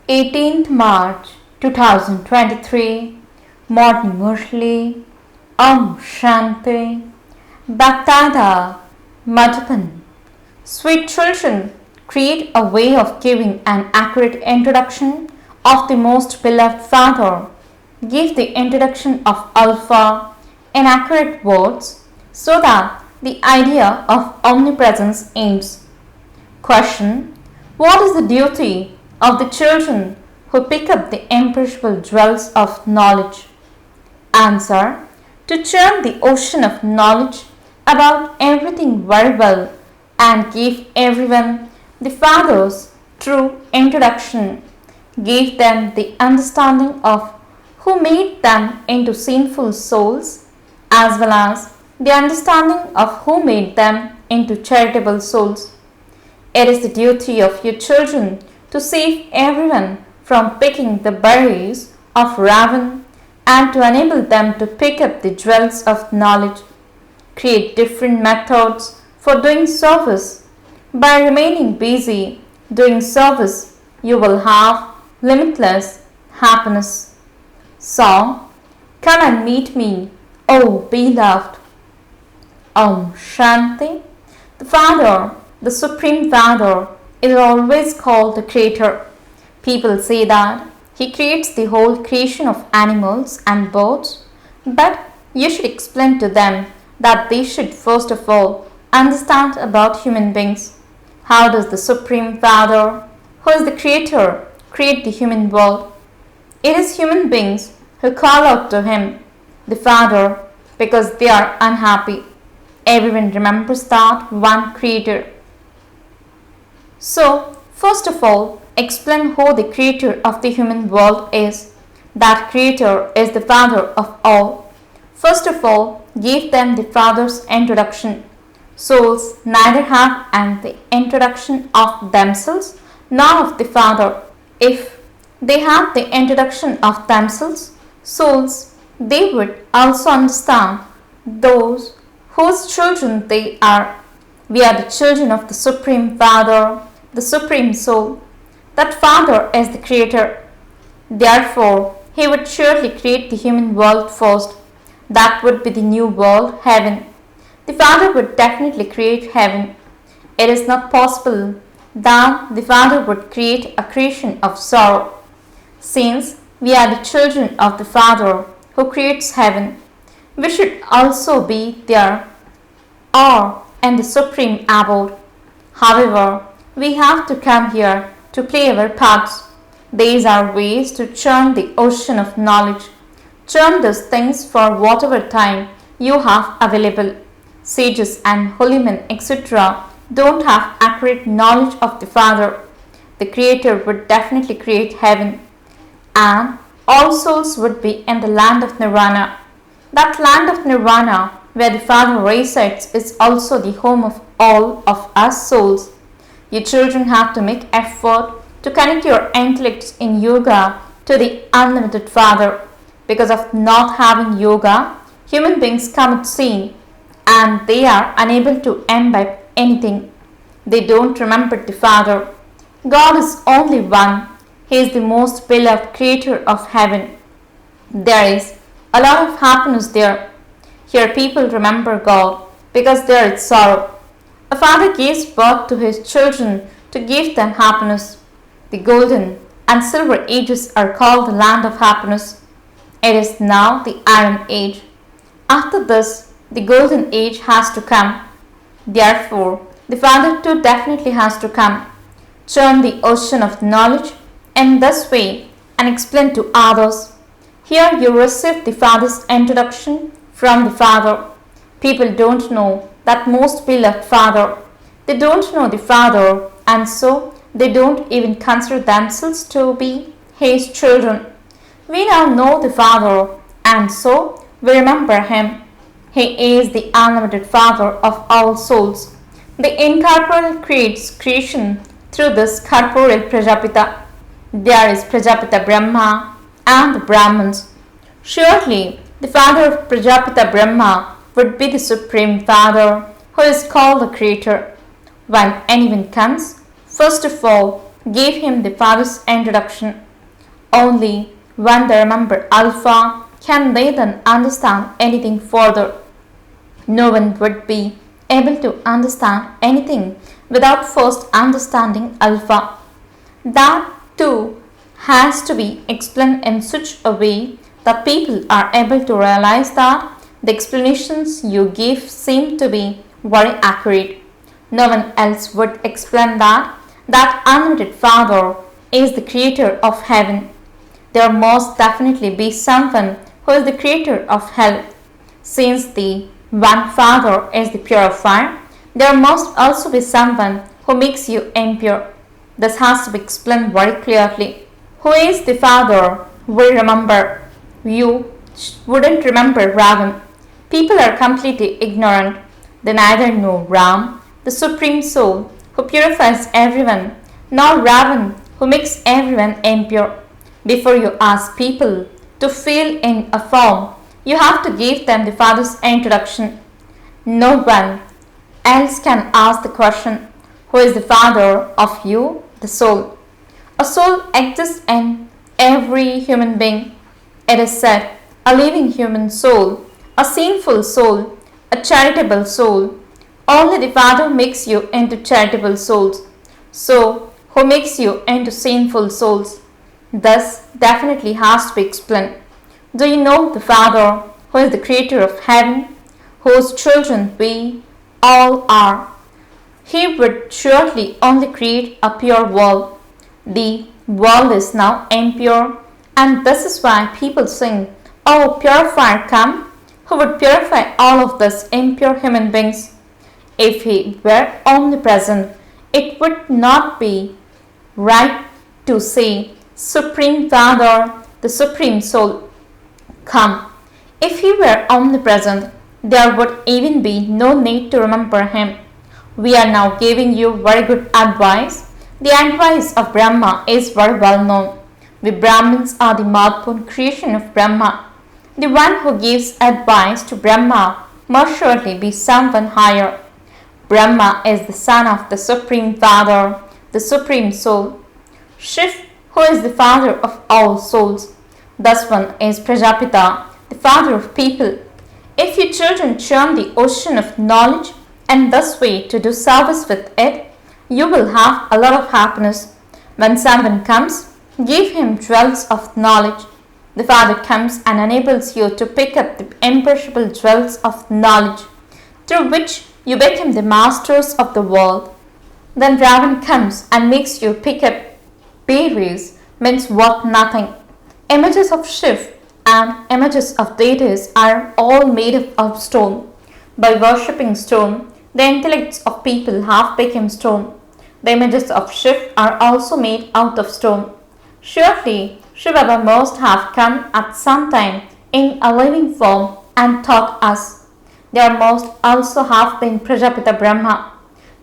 18th March 2023, Morning Murli, Om Shanti, BapDada, Madhuban. Sweet children, create a way of giving an accurate introduction of the most beloved Father. Give the introduction of Alpha in accurate words so that the idea of omnipresence aims. Question: what is the duty of the children who pick up the imperishable jewels of knowledge? Answer: to churn the ocean of knowledge about everything very well and give everyone the Father's true introduction. Give them the understanding of who made them into sinful souls, as well as the understanding of who made them into charitable souls. It is the duty of your children to save everyone from picking the berries of Ravan and to enable them to pick up the jewels of knowledge. Create different methods for doing service. By remaining busy doing service, you will have limitless happiness. Song: Come and meet me, O beloved. Om Shanti. The Father, the Supreme Father, is always called the Creator. People say that He creates the whole creation of animals and birds, but you should explain to them that they should first of all understand about human beings. How does the Supreme Father, who is the Creator, create the human world? It is human beings who call out to Him, the Father, because they are unhappy. Everyone remembers that one Creator. So, first of all, explain who the Creator of the human world is. That Creator is the Father of all. First of all, give them the Father's introduction. Souls neither have the introduction of themselves nor of the Father. If they had the introduction of themselves, souls, they would also understand those whose children they are. We are the children of the Supreme Father, the Supreme Soul. That Father is the Creator. Therefore, He would surely create the human world first. That would be the new world, heaven. The Father would definitely create heaven. It is not possible that the Father would create a creation of sorrow. Since we are the children of the Father who creates heaven, we should also be there or in the Supreme Abode. However, we have to come here to play our parts. These are ways to churn the ocean of knowledge. Churn those things for whatever time you have available. Sages and holy men, etc., don't have accurate knowledge of the Father. The Creator would definitely create heaven, and all souls would be in the land of Nirvana. That land of Nirvana, where the Father resides, is also the home of all of us souls. Your children have to make effort to connect your intellects in yoga to the unlimited Father. Because of not having yoga, human beings commit sin and they are unable to imbibe anything. They don't remember the Father. God is only one. He is the most beloved Creator of heaven. There is a lot of happiness there. Here people remember God because there is sorrow. A father gives birth to his children to give them happiness. The golden and silver ages are called the land of happiness. It is now the iron age. After this, the golden age has to come. Therefore, the Father too definitely has to come. Churn the ocean of knowledge in this way and explain to others. Here you receive the Father's introduction from the Father. People don't know that most beloved Father. They don't know the Father, and so they don't even consider themselves to be His children. We now know the Father, and so we remember Him. He is the unlimited Father of all souls. The incorporeal creates creation through this corporeal Prajapita. There is Prajapita Brahma and the Brahmins. Surely, the father of Prajapita Brahma would be the Supreme Father, who is called the Creator. When anyone comes, first of all, gave him the father's introduction. Only when they remember Alpha can they then understand anything further. No one would be able to understand anything without first understanding Alpha. That too has to be explained in such a way that people are able to realize that the explanations you give seem to be very accurate. No one else would explain that unlimited Father is the creator of heaven. There must definitely be someone who is the creator of hell. Since the one Father is the purifier, there must also be someone who makes you impure. This has to be explained very clearly. Who is the Father? We remember. You wouldn't remember Ravan. People are completely ignorant. They neither know Ram, the Supreme Soul, who purifies everyone, nor Ravan, who makes everyone impure. Before you ask people to fill in a form, you have to give them the Father's introduction. No one else can ask the question, who is the Father of you, the soul? A soul exists in every human being. It is said, a living human soul, a sinful soul, a charitable soul. Only the Father makes you into charitable souls. So, who makes you into sinful souls? This definitely has to be explained. Do you know the Father, who is the creator of heaven, whose children we all are? He would surely only create a pure world. The world is now impure, and this is why people sing, "Oh, purifier, come," who would purify all of these impure human beings. If he were omnipresent, it would not be right to say, Supreme Father, the Supreme Soul, come. If he were omnipresent, there would even be no need to remember him. We are now giving you very good advice. The advice of Brahma is very well known. We Brahmins are the mouth-born creation of Brahma. The one who gives advice to Brahma must surely be someone higher. Brahma is the son of the Supreme Father, the Supreme Soul. Shiv, who is the father of all souls. Thus one is Prajapita, the father of people. If your children churn the ocean of knowledge and thus way to do service with it, you will have a lot of happiness. When someone comes, give him jewels of knowledge. The Father comes and enables you to pick up the imperishable jewels of knowledge, through which you become the masters of the world. Then Ravan comes and makes you pick up berries, means worth nothing. Images of Shiv and images of deities are all made of stone. By worshipping stone, the intellects of people have become stone. The images of Shiv are also made out of stone. Surely, shivbaba must have come at some time in a living form and taught us. There must also have been Prajapita Brahma.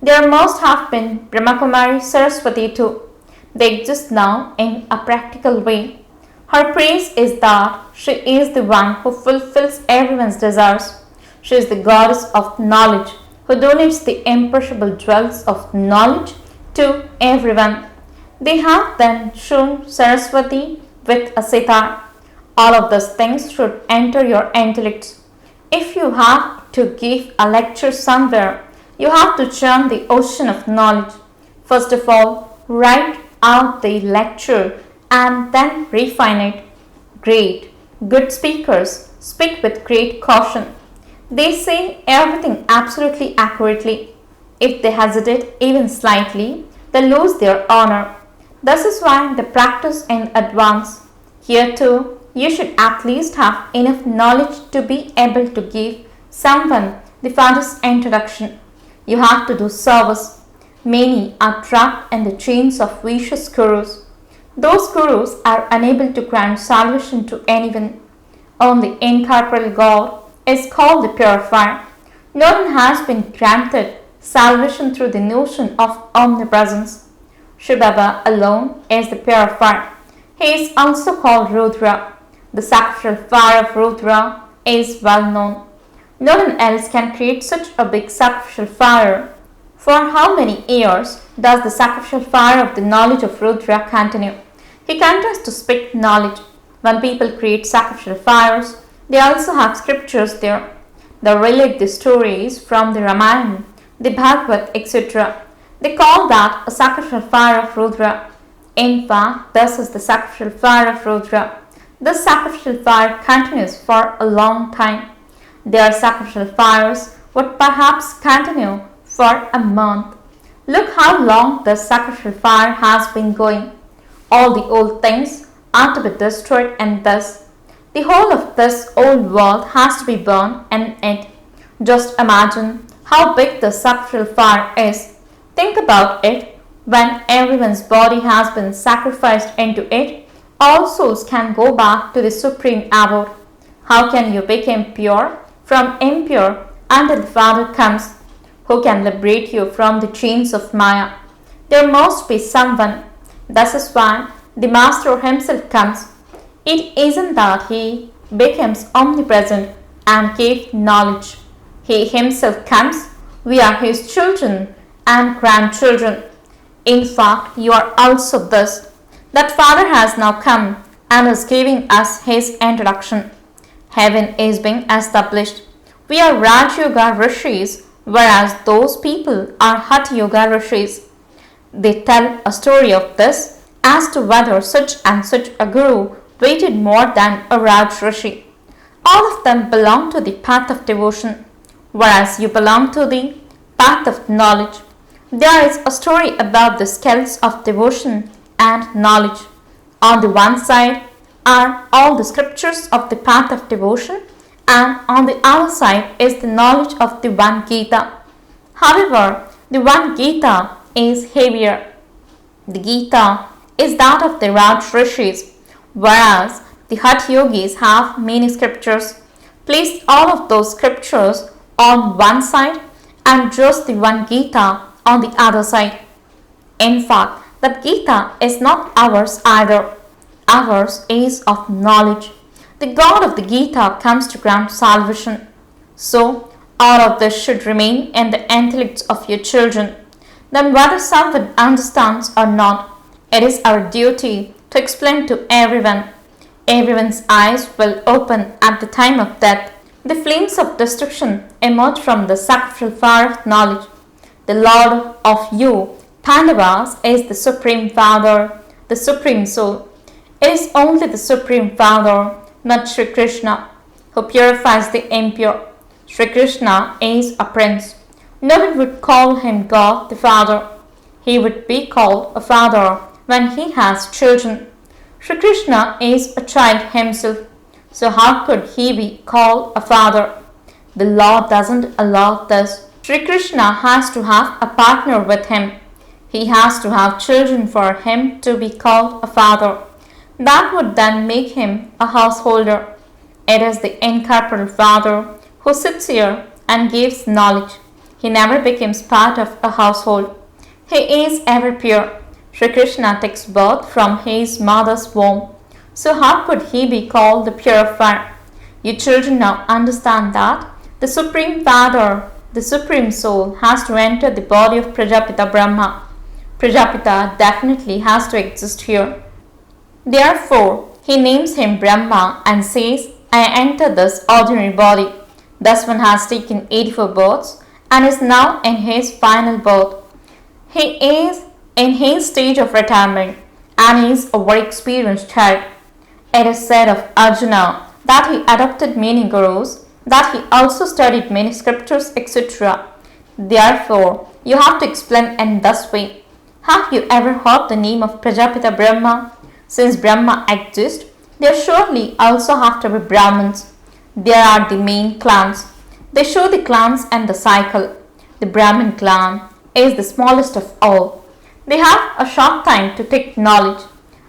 There must have been Brahma Kumaris Saraswati too. They exist now in a practical way. Her praise is that she is the one who fulfills everyone's desires. She is the goddess of knowledge who donates the imperishable jewels of knowledge to everyone. They have then shown Saraswati with a sitar. All of those things should enter your intellects. If you have to give a lecture somewhere, you have to churn the ocean of knowledge. First of all, write out the lecture and then refine it. Great, good speakers speak with great caution. They say everything absolutely accurately. If they hesitate even slightly, they lose their honor. This is why they practice in advance. Here too, you should at least have enough knowledge to be able to give someone the Father's introduction. You have to do service. Many are trapped in the chains of vicious gurus. Those gurus are unable to grant salvation to anyone. Only incorporeal God is called the purifier. No one has been granted salvation through the notion of omnipresence. Shivbaba alone is the purifier. He is also called Rudra. The sacrificial fire of Rudra is well known. No one else can create such a big sacrificial fire. For how many years does the sacrificial fire of the knowledge of Rudra continue? He continues to speak knowledge. When people create sacrificial fires, they also have scriptures there. They relate the stories from the Ramayana, the Bhagavad, etc. They call that a sacrificial fire of Rudra. In fact, this is the sacrificial fire of Rudra. This sacrificial fire continues for a long time. Their sacrificial fires would perhaps continue for a month. Look how long this sacrificial fire has been going. All the old things are to be destroyed in this. The whole of this old world has to be burned in it. Just imagine how big the sacrificial fire is. Think about it. When everyone's body has been sacrificed into it, all souls can go back to the supreme abode. How can you become pure from impure until the Father comes? Who can liberate you from the chains of Maya? There must be someone. This is why the Master himself comes. It isn't that he becomes omnipresent and gave knowledge. He himself comes. We are his children and grandchildren. In fact, you are also this. That Father has now come and is giving us his introduction. Heaven is being established. We are Raj Yoga Rishis, whereas those people are Hatha Yoga Rishis. They tell a story of this as to whether such and such a guru waited more than a Raj Rishi. All of them belong to the path of devotion, whereas you belong to the path of knowledge. There is a story about the scales of devotion and knowledge. On the one side are all the scriptures of the path of devotion, and on the other side is the knowledge of the one Gita. However, the one Gita is heavier. The Gita is that of the Raj Rishis, whereas the Hatha Yogis have many scriptures. Place all of those scriptures on one side and just the one Gita on the other side. In fact, that Gita is not ours either. Ours is of knowledge. The God of the Gita comes to grant salvation. So, all of this should remain in the intellects of your children. Then whether someone understands or not, it is our duty to explain to everyone. Everyone's eyes will open at the time of death. The flames of destruction emerge from the sacrificial fire of knowledge. The Lord of you, Pandavas, is the Supreme Father, the Supreme Soul. It is only the Supreme Father, not Sri Krishna, who purifies the impure. Sri Krishna is a prince. No one would call him God the Father. He would be called a father when he has children. Sri Krishna is a child himself, so how could he be called a father? The law doesn't allow this. Sri Krishna has to have a partner with him. He has to have children for him to be called a father. That would then make him a householder. It is the incorporeal Father who sits here and gives knowledge. He never becomes part of a household. He is ever pure. Sri Krishna takes birth from his mother's womb. So how could he be called the purifier? You children now understand that the Supreme Father, the Supreme Soul, has to enter the body of Prajapita Brahma. Prajapita definitely has to exist here. Therefore, he names him Brahma and says, I enter this ordinary body. This one has taken 84 births and is now in his final birth. He is in his stage of retirement and is a very experienced child. It is said of Arjuna that he adopted many gurus, that he also studied many scriptures, etc. Therefore, you have to explain in this way. Have you ever heard the name of Prajapita Brahma? Since Brahma exists, there surely also have to be Brahmins. There are the main clans. They show the clans and the cycle. The Brahmin clan is the smallest of all. They have a short time to take knowledge.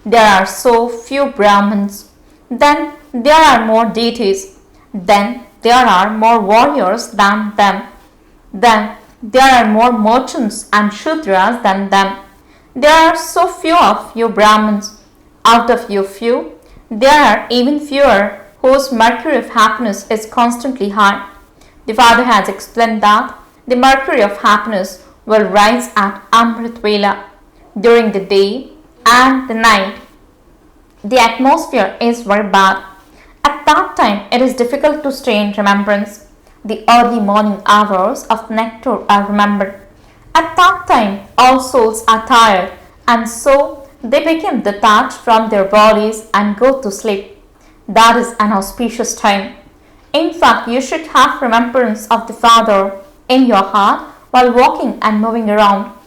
There are so few Brahmins. Then there are more deities. Then there are more warriors than them. Then there are more merchants and Shudras than them. There are so few of you Brahmins. Out of you few, there are even fewer whose mercury of happiness is constantly high. The Father has explained that the mercury of happiness will rise at Amrit Vela. During the day and the night, the atmosphere is very bad. At that time, it is difficult to stay in remembrance. The early morning hours of nectar are remembered. At that time, all souls are tired, and so they become detached from their bodies and go to sleep. That is an auspicious time. In fact, you should have remembrance of the Father in your heart while walking and moving around.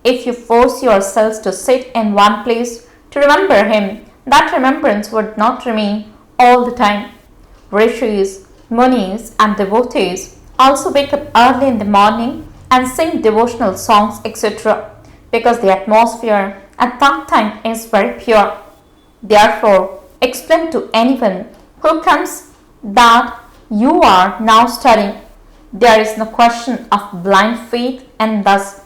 If you force yourselves to sit in one place to remember Him, that remembrance would not remain all the time. Rishis, Munis, and devotees also wake up early in the morning and sing devotional songs, etc., because the atmosphere at that time is very pure. Therefore, explain to anyone who comes that you are now studying. There is no question of blind faith, and thus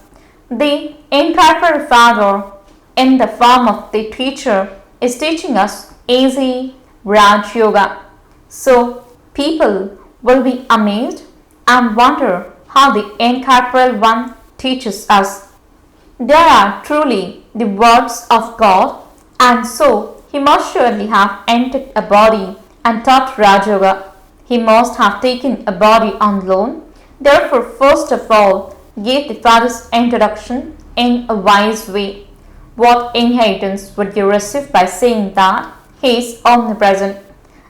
the incorporeal Father, in the form of the teacher, is teaching us easy Raj Yoga. So, people will be amazed and wonder how the incorporeal one teaches us. They are truly the words of God, and so He must surely have entered a body and taught Raj Yoga. He must have taken a body on loan. Therefore, first of all, gave the Father's introduction in a wise way. What inheritance would you receive by saying that He is omnipresent?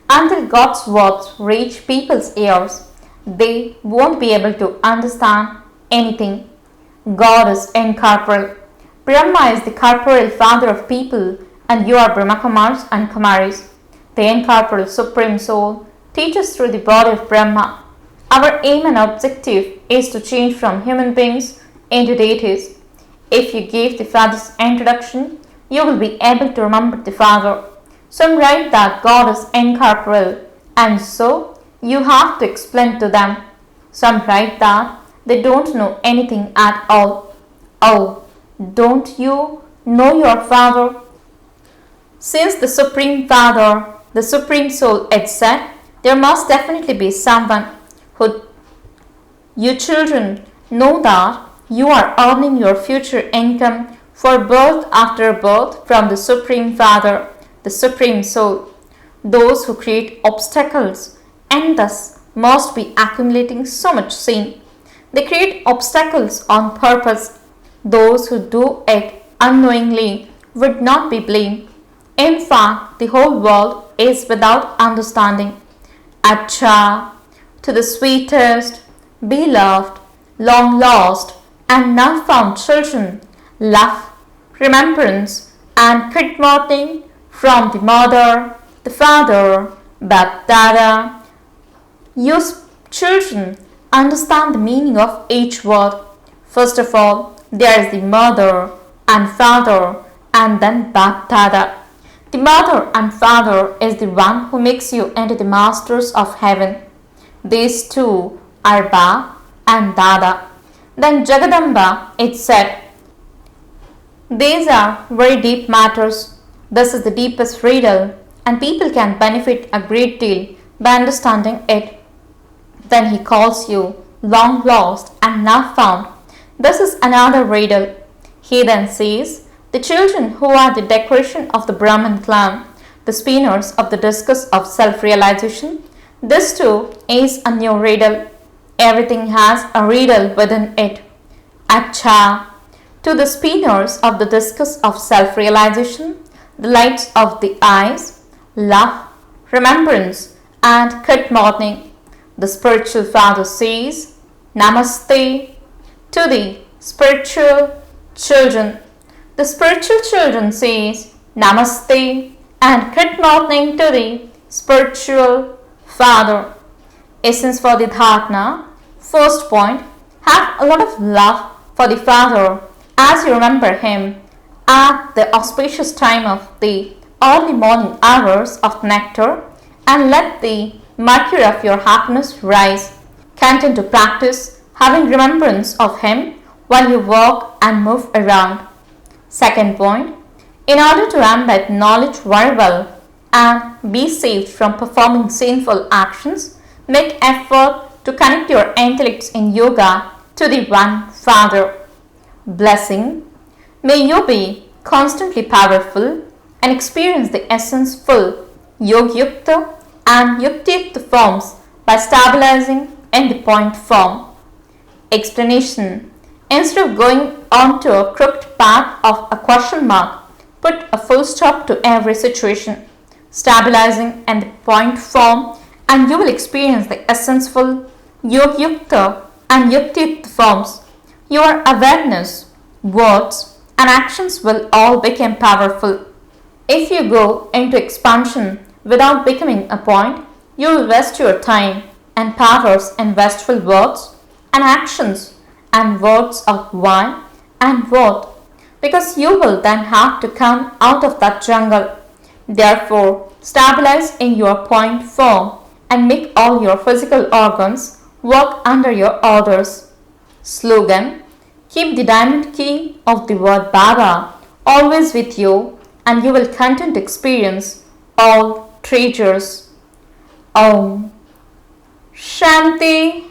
Until God's words reach people's ears, they won't be able to understand anything. God is incorporeal. Brahma is the corporeal father of people, and you are Brahma Kumaris and Kumaris. The incorporeal Supreme Soul teaches through the body of Brahma. Our aim and objective is to change from human beings into deities. If you give the Father's introduction, you will be able to remember the Father. Some write that God is incorporeal, and so you have to explain to them. Some write that they don't know anything at all. Oh, don't you know your Father? Since the Supreme Father, the Supreme Soul, is said, there must definitely be someone who you children know that you are earning your future income for birth after birth from the Supreme Father, the Supreme Soul. Those who create obstacles and thus must be accumulating so much sin. They create obstacles on purpose. Those who do it unknowingly would not be blamed. In fact, the whole world is without understanding. Acha, to the sweetest, beloved, long lost, and now found children, love, remembrance, and good morning from the mother, the father, BapDada. You children understand the meaning of each word. First of all, there is the mother and father, and then BapDada. The mother and father is the one who makes you into the masters of heaven. These two are Ba and Dada. Then Jagadamba, it said, these are very deep matters. This is the deepest riddle, and people can benefit a great deal by understanding it. Then he calls you long lost and now found. This is another riddle. He then says, the children who are the decoration of the Brahman clan, the spinners of the discus of self-realization, this too is a new riddle. Everything has a riddle within it. Acha, to the spinners of the discus of self-realization, the lights of the eyes, love, remembrance, and good morning. The spiritual father says, Namaste, to the spiritual children. The spiritual children says, Namaste, and good morning to the spiritual father. Essence for the dharana. First point, have a lot of love for the Father as you remember Him at the auspicious time of the early morning hours of nectar, and let the mercury of your happiness rise. Continue to practice having remembrance of Him while you walk and move around. Second point, in order to embed knowledge very well and be saved from performing sinful actions, make effort to connect your intellects in yoga to the One Father. Blessing. May you be constantly powerful and experience the essence full Yogyukta and Yuktiyukta forms by stabilizing in the point form. Explanation. Instead of going onto a crooked path of a question mark, put a full stop to every situation, stabilizing in the point form, and you will experience the essential Yogyukta and Yuktiyukta forms. Your awareness, words, and actions will all become powerful. If you go into expansion without becoming a point, you will waste your time and powers in wasteful words and actions and words of why and what, because you will then have to come out of that jungle. Therefore, stabilize in your point form and make all your physical organs work under your orders. Slogan. Keep the diamond key of the word Baba always with you and you will continue to experience all treasures. Om Shanti.